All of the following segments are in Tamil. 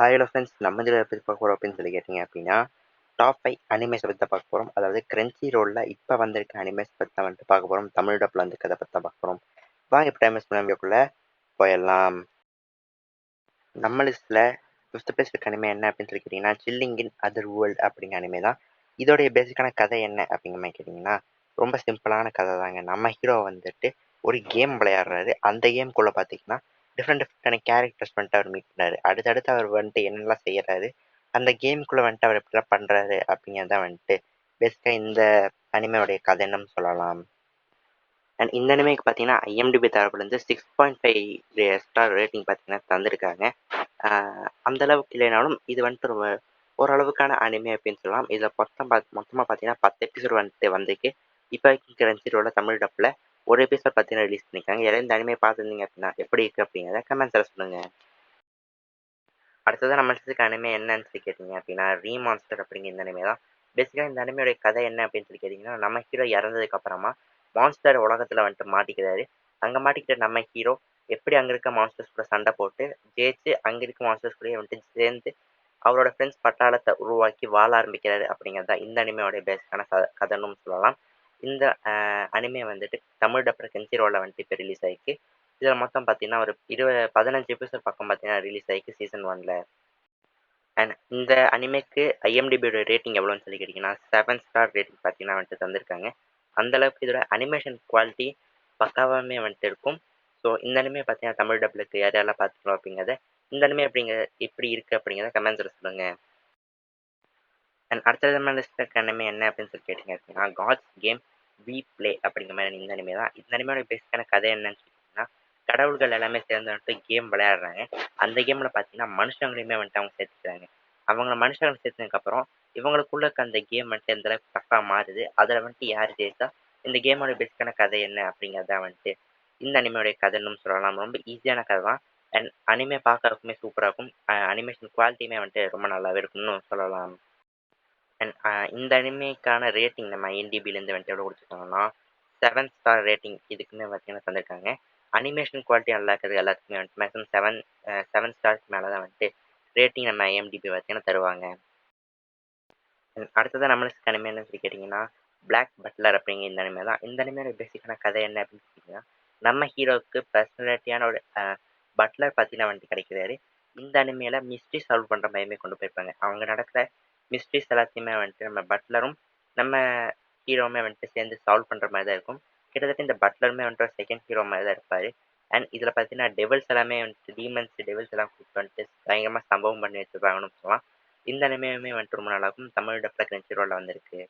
ஹலோ ஃப்ரெண்ட்ஸ், நம்ம இதில் பற்றி பார்க்க போகிறோம் அப்படின்னு சொல்லி கேட்டிங்க அப்படின்னா, டாப் 5 அனிமேஸை பற்றி தான் பார்க்க போகிறோம். அதாவது கிரன்ச்சி ரோலில் இப்போ வந்திருக்க அனிமேஸ் பற்றி தான் வந்துட்டு பார்க்க போகிறோம். தமிழ் டப்பில் வந்து கதை பற்றி தான் பார்க்க போகிறோம். வாங்க இப்போ டைம் வேஸ்ட் பண்ணாமக்குள்ளே போயிடலாம். நம்ம லிஸ்ட்டில் 5th பிளேஸ் இருக்க அனிமே என்ன அப்படின்னு சொல்லி கேட்டிங்கன்னா, சில்லிங் இன் அதர் வேர்ல்டு அப்படிங்கிற அனிமே தான். இதோடைய பேசிக்கான கதை என்ன அப்படிங்கிற மாதிரி கேட்டிங்கன்னா, ரொம்ப சிம்பிளான கதை தாங்க. நம்ம ஹீரோ வந்துட்டு ஒரு கேம் விளையாடுறாரு. அந்த கேம்குள்ளே பார்த்தீங்கன்னா டிஃப்ரெண்ட் டிஃப்ரெண்டான கேரக்டர்ஸ் வந்துட்டு அவர் மீட் பண்ணாரு. அடுத்தடுத்து அவர் வந்துட்டு என்னெல்லாம் செய்யறாரு, அந்த கேமுக்குள்ளே வந்துட்டு அவர் எப்படிலாம் பண்ணுறாரு அப்படிங்கிறத வந்துட்டு பேசிக்காக இந்த அனிமையோடைய கதைன்னு சொல்லலாம். அண்ட் இந்த அனிமைக்கு பார்த்தீங்கன்னா ஐஎம்டிபி தரப்புலேருந்து 6.5 ஸ்டார் ரேட்டிங் பார்த்தீங்கன்னா தந்திருக்காங்க. அந்த அளவுக்கு இல்லைனாலும் இது வந்துட்டு ரொம்ப ஓரளவுக்கான அனிமே அப்படின்னு சொல்லலாம். இதில் மொத்தமாக பார்த்தீங்கன்னா 10 எபிசோட் வந்துட்டு வந்திருக்கு. இப்போ கிரன்ச்சிரோட தமிழ் டப்பில் ஒரு எபிசோட் பார்த்தீங்கன்னா ரிலீஸ் பண்ணியிருக்காங்க. யாரும் இந்த அனிமே பார்த்துருந்தீங்க அப்படின்னா எப்படி இருக்குது அப்படிங்கிறத கமெண்ட்ஸில் சொல்லுங்கள். அடுத்தது நம்ம எடுத்துக்க அனிமே என்னன்னு சொல்லி கேட்டிங்க அப்படின்னா, ரீமான்ஸ்டர் அப்படிங்கிற இந்த அனிமே தான். பேசிக்காக இந்த அனிமையோடைய கதை என்ன அப்படின்னு சொல்லி கேட்டிங்கன்னா, நம்ம ஹீரோ இறந்ததுக்கு அப்புறமா மான்ஸ்டர் உலகத்தில் வந்துட்டு மாட்டிக்கிறாரு. அங்கே மாட்டிக்கிட்ட நம்ம ஹீரோ எப்படி அங்கே இருக்க மான்ஸ்டர்ஸ் கூட சண்டை போட்டு ஜெயிச்சு அங்கே இருக்க மான்ஸ்டர்ஸ் கூட வந்துட்டு சேர்ந்து அவரோட ஃப்ரெண்ட்ஸ் பட்டாளத்தை உருவாக்கி வாழ ஆரம்பிக்கிறாரு அப்படிங்கிறது தான் இந்த அனிமையோடைய பேசிக்கான கதைன்னு சொல்லலாம். இந்த அனிமே வந்துட்டு தமிழ் டப்பர் கெஞ்சிரோவில் வந்துட்டு இப்போ ரிலீஸ் ஆகிருக்கு. இதில் மொத்தம் பார்த்தீங்கன்னா ஒரு 15 எபிசோட் பக்கம் பார்த்தீங்கன்னா ரிலீஸ் ஆகிருக்கு சீசன் 1. அண்ட் இந்த அனிமேக்கு ஐஎம்டிபியோட ரேட்டிங் எவ்வளோன்னு சொல்லி கேட்டிங்கன்னா 7 ஸ்டார் ரேட்டிங் பார்த்தீங்கன்னா வந்துட்டு தந்திருக்காங்க. அந்தளவுக்கு இதோட அனிமேஷன் குவாலிட்டி பக்காவாமே வந்துட்டு இருக்கும். ஸோ இந்த அனிமே பார்த்தீங்கன்னா தமிழ் டப்பிலுக்கு யார் யாரெல்லாம் பார்த்துக்கலாம் அப்படிங்கிறத இந்த அனிமே எப்படி இருக்குது அப்படிங்கிறத கமெண்ட்ஸில் சொல்லுங்கள். அண்ட் அடுத்தது நம்ம லிஸ்ட் அனிமே என்ன அப்படின்னு சொல்லி கேட்டிங்க அப்படின்னா, காட்ஸ் கேம் வி பிளே அப்படிங்கிற மாதிரி இந்த அனிமே தான். இந்த அனிமையோட பேசிக்கான கதை என்னன்னு சொல்லிட்டிங்கன்னா, கடவுள்கள் எல்லாமே சேர்ந்து வந்துட்டு கேம் விளையாடுறாங்க. அந்த கேமில் பார்த்தீங்கன்னா மனுஷங்களையுமே வந்துட்டு அவங்க சேர்த்துக்கிறாங்க. அவங்கள மனுஷங்களை சேர்த்ததுக்கப்புறம் இவங்களுக்குள்ள இருக்க அந்த கேம் வந்துட்டு எந்த அளவுக்கு டஃப்பாக மாறுது, அதில் வந்துட்டு யார் ஜெயித்தா இந்த கேமோட பேசிக்கான கதை என்ன அப்படிங்கிறதான் வந்துட்டு இந்த அனிமையோடைய கதைன்னு சொல்லலாம். ரொம்ப ஈஸியான கதை தான். அண்ட் அனிமே பார்க்கறதுக்குமே சூப்பராக இருக்கும். அனிமேஷன் குவாலிட்டியுமே வந்துட்டு ரொம்ப நல்லாவே இருக்கும்னு சொல்லலாம். அண்ட் இந்த அனிமேக்கான ரேட்டிங் நம்ம ஐஎன்டிபிலேருந்து வந்துட்டு எவ்வளோ கொடுத்துருக்காங்கன்னா 7 ஸ்டார் ரேட்டிங் இதுக்குன்னு பார்த்தீங்கன்னா தந்திருக்காங்க. அனிமேஷன் குவாலிட்டி நல்லா இருக்கிறது எல்லாத்துக்குமே வந்துட்டு மேக்ஸிமம் 7 ஸ்டார்ஸ்க்கு மேலே தான் வந்துட்டு ரேட்டிங் நம்ம ஐஎம்டிபி பார்த்தீங்கன்னா தருவாங்க. அடுத்ததான் நம்மளுக்கு அனிமே என்ன சொல்லி கேட்டிங்கன்னா, பிளாக் பட்லர் அப்படிங்கிற இந்த அனிமே தான். இந்த அனிமையோட பேசிக்கான கதை என்ன அப்படின்னு கேட்டிங்கன்னா, நம்ம ஹீரோவுக்கு பர்சனாலிட்டியான ஒரு பட்லர் பார்த்தீங்கன்னா வந்துட்டு கிடைக்கிறாரு. இந்த அனிமையில் மிஸ்ட்ரி சால்வ் பண்ணுற மாதிரியுமே கொண்டு போயிருப்பாங்க. அவங்க நடக்கிற மிஸ்ட்ரிஸ் எல்லாத்தையுமே வந்துட்டு நம்ம பட்லரும் நம்ம ஹீரோவுமே வந்துட்டு சேர்ந்து சால்வ் பண்ணுற மாதிரி தான் இருக்கும். கிட்டத்தட்ட இந்த பட்லருமே வந்துட்டு ஒரு செகண்ட் ஹீரோ மாதிரி தான் இருப்பார். அண்ட் இதில் பார்த்தீங்கன்னா டெவல்ஸ் எல்லாமே வந்துட்டு டெவல்ஸ் எல்லாம் கூப்பிட்டு வந்துட்டு பயங்கரமாக சம்பவம் பண்ணி வச்சுருப்பாங்கன்னு சொல்லலாம். இந்த அனிமேவுமே வந்துட்டு ரொம்ப நல்லாயிருக்கும். தமிழ் டப்பில் கிரன்ச்சிரோலில் வந்திருக்கு.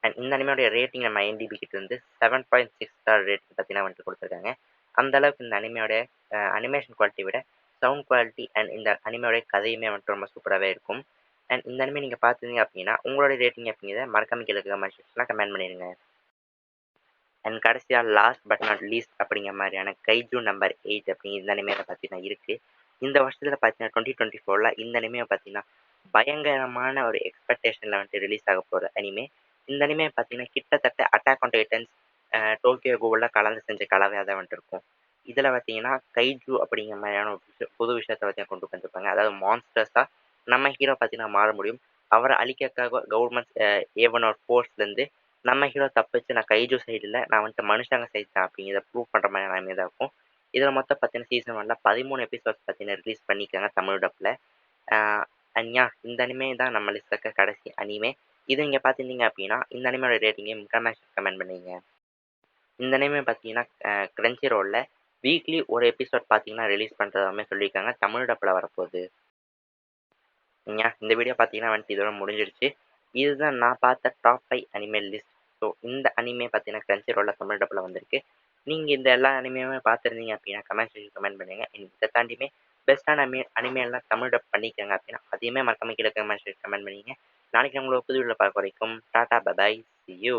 அண்ட் இந்த அனிமையோட ரேட்டிங் நம்ம ஐஎன்டிபி கிட்ட இருந்து 7.6 ஸ்டார் ரேட்டிங் பார்த்தீங்கன்னா வந்துட்டு கொடுத்துருக்காங்க. அந்த அளவுக்கு இந்த அனிமையோட அனிமேஷன் குவாலிட்டி விட சவுண்ட் குவாலிட்டி அண்ட் இந்த அனிமையோட கதையுமே வந்துட்டு ரொம்ப சூப்பராகவே இருக்கும். அண்ட் இந்த அனிமே நீங்கள் பார்த்துருந்தீங்க அப்படின்னா உங்களோட ரேட்டிங் அப்படிங்கிறத மறக்காம கீழே கமெண்ட் செக்ஷனில் கமெண்ட் பண்ணிடுங்க. அண்ட் கடைசியாக லாஸ்ட் பட் நாட் லீஸ்ட் அப்படிங்கிற மாதிரியான கைஜூ நம்பர் 8 அப்படிங்கிற இந்த அனிமையை பார்த்தீங்கன்னா இருக்குது. இந்த வருஷத்தில் பார்த்தீங்கன்னா 2024 இந்த அனிமையை பார்த்தீங்கன்னா பயங்கரமான ஒரு எக்ஸ்பெக்டேஷனில் வந்துட்டு ரிலீஸ் ஆக போகிற அனிமே. இந்த அனிமே பார்த்தீங்கன்னா கிட்டத்தட்ட அட்டாக் ஆன் டைட்டன்ஸ் டோக்கியோ கூகுளில் கலந்து செஞ்ச கலவையாக தான் வந்துட்டு இருக்கும். இதில் பார்த்தீங்கன்னா கைஜூ அப்படிங்கிற மாதிரியான ஒரு புது விஷயத்தை பார்த்தீங்கன்னா கொண்டு வந்திருப்பாங்க. அதாவது மான்ஸ்டர்ஸாக நம்ம ஹீரோ பார்த்தீங்கன்னா மாற முடியும். அவரை அழிக்கிறதுக்காக கவர்மெண்ட் ஏவனோட ஃபோர்ஸ்லேருந்து நம்ம ஹீரோ தப்பிச்சு நான் கைஜூ சைடில் நான் வந்துட்டு மனுஷங்க சைடு தான் அப்படிங்கிறத ப்ரூவ் பண்ணுற மாதிரி அனிமே தான் இருக்கும். இதில் மொத்தம் பார்த்தீங்கன்னா சீசன் 1ல் 13 எபிசோட்ஸ் பார்த்தீங்கன்னா ரிலீஸ் பண்ணியிருக்காங்க தமிழ் டப்பில். அன்யா இந்த அனிமே தான் நம்ம லிஸ்ட்டில் இருக்க கடைசி அனிமே. இது நீங்கள் பார்த்துருந்தீங்க அப்படின்னா இந்த அனிமையோட ரேட்டிங்கை கமெண்ட் பண்ணிங்க. இந்த அனிமே பார்த்தீங்கன்னா கிரன்ச்சி ரோலில் வீக்லி ஒரு எபிசோட் பார்த்தீங்கன்னா ரிலீஸ் பண்ணுறதாமே சொல்லியிருக்காங்க. தமிழ் டப்பில் வரப்போகுது. இந்த வீடியோ பார்த்தீங்கன்னா வந்துட்டு இதோட முடிஞ்சிருச்சு. இதுதான் நான் பார்த்த டாப் 5 அனிமே லிஸ்ட். ஸோ இந்த அனிமே பார்த்தீங்கன்னா கிரன்ச்சி ரோலில் தமிழ் டப்பில் வந்திருக்கு. நீங்கள் இந்த எல்லா அனிமையுமே பார்த்துருந்தீங்க அப்படின்னா கமெண்ட் பண்ணுங்க. இதை தாண்டியுமே பெஸ்ட்டான அனிமே எல்லாம் தமிழ் டப் பண்ணிக்கோங்க அப்படின்னா அதையுமே மறக்காம கீழே கமெண்ட் பண்ணிங்க. நாளைக்கு நம்மளோட புது வீடியோவில் பார்க்க வரைக்கும் டாடா பை சி யூ.